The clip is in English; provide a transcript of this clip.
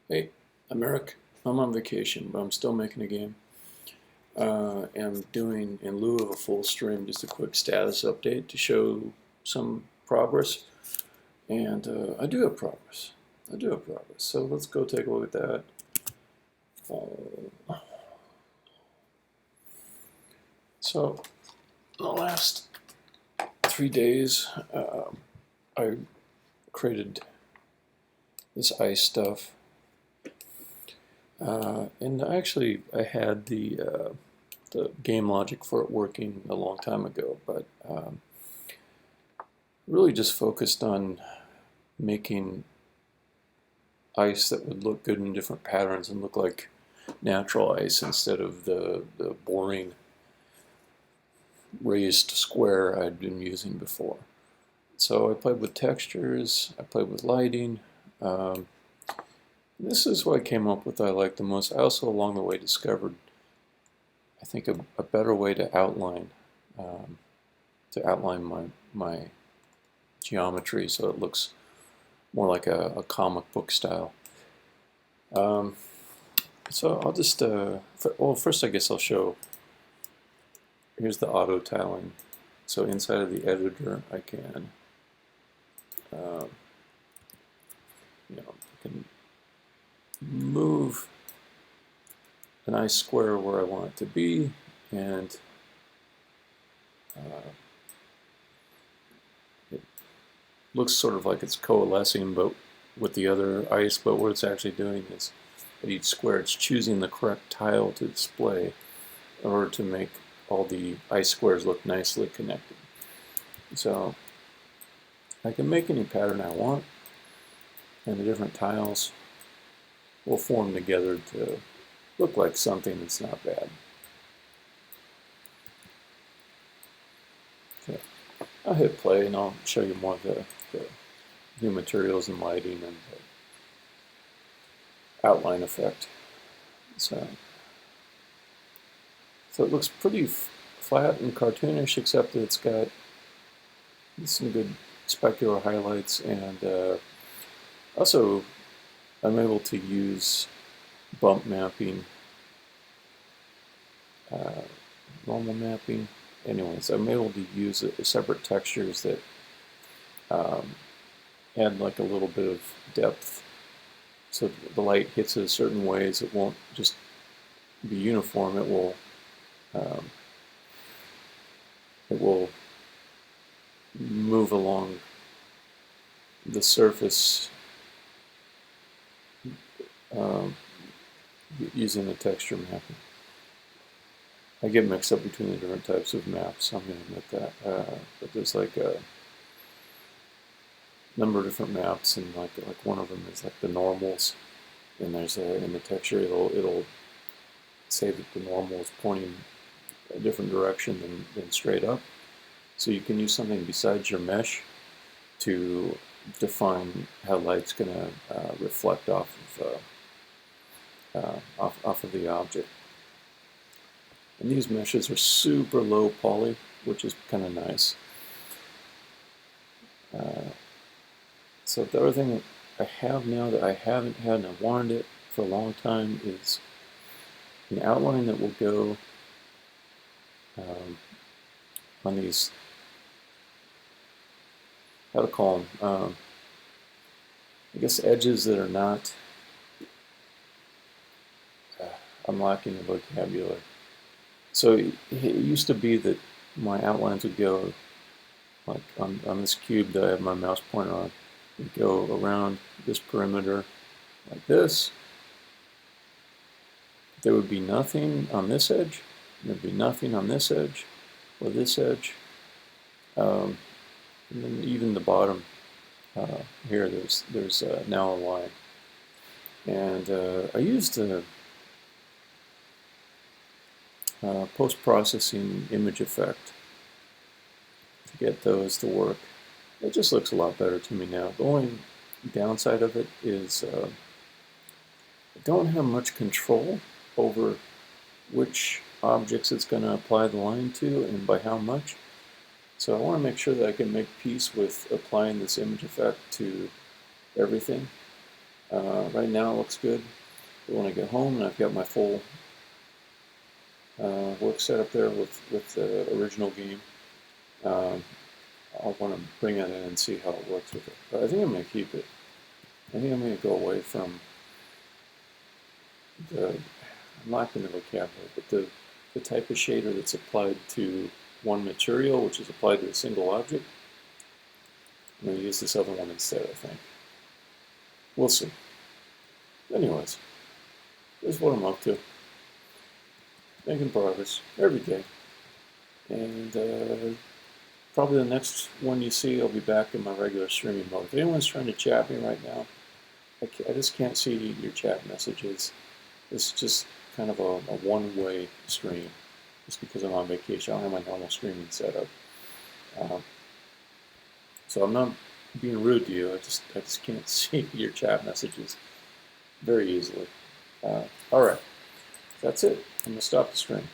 Hey, I'm Eric. I'm on vacation, but I'm still making a game. I'm doing, in lieu of a full stream, just a quick status update to show some progress. And I do have progress. I do have progress. So let's go take a look at that. So, in the last 3 days, I created this ice stuff. And actually, I had the game logic for it working a long time ago, but really just focused on making ice that would look good in different patterns and look like natural ice instead of the boring raised square I'd been using before. So I played with textures, I played with lighting. This is what I came up with I like the most. I also along the way discovered, I think, a better way to outline my geometry so it looks more like a comic book style. So I'll just, well, first I guess I'll show, here's the auto tiling. So inside of the editor I can, I can move a nice square where I want it to be, and it looks sort of like it's coalescing but with the other ice, but what it's actually doing is at each square it's choosing the correct tile to display in order to make all the ice squares look nicely connected. So I can make any pattern I want, and the different tiles will form together to look like something that's not bad. Okay. I'll hit play and I'll show you more of the new materials and lighting and the outline effect. So it looks pretty flat and cartoonish, except that it's got some good specular highlights, and also I'm able to use bump mapping, normal mapping. Anyways, I'm able to use separate textures that add like a little bit of depth. So the light hits it certain ways. It won't just be uniform. It will move along the surface using the texture mapping. I get mixed up between the different types of maps, so I'm going to admit that. But there's like a number of different maps, and like one of them is like the normals, and there's in the texture it'll say that the normal is pointing a different direction than straight up. So you can use something besides your mesh to define how light's going to reflect off of the object. And these meshes are super low poly, which is kind of nice. So the other thing that I have now that I haven't had and I wanted it for a long time is an outline that will go on these, how to call them, I guess edges that are not, I'm lacking the vocabulary. So it used to be that my outlines would go like on this cube that I have my mouse pointer on, would go around this perimeter like this. There would be nothing on this edge, and there'd be nothing on this edge or this edge. And then even the bottom here, there's now a line. And I used a post-processing image effect to get those to work. It just looks a lot better to me now. The only downside of it is I don't have much control over which objects it's going to apply the line to and by how much. So I want to make sure that I can make peace with applying this image effect to everything. Right now it looks good. But when I get home and I've got my full work set up there with the original game, I'll want to bring it in and see how it works with it. But I think I'm going to keep it. I think I'm going to go away from I'm not going to vocabulary, but the type of shader that's applied to one material, which is applied to a single object. I'm going to use this other one instead, I think. We'll see. Anyways, this is what I'm up to. Making progress every day. And probably the next one you see, I'll be back in my regular streaming mode. If anyone's trying to chat me right now, I just can't see your chat messages. It's just kind of a one-way stream, just because I'm on vacation. I don't have my normal streaming set up. So I'm not being rude to you. I just can't see your chat messages very easily. All right, that's it. I'm gonna stop the stream.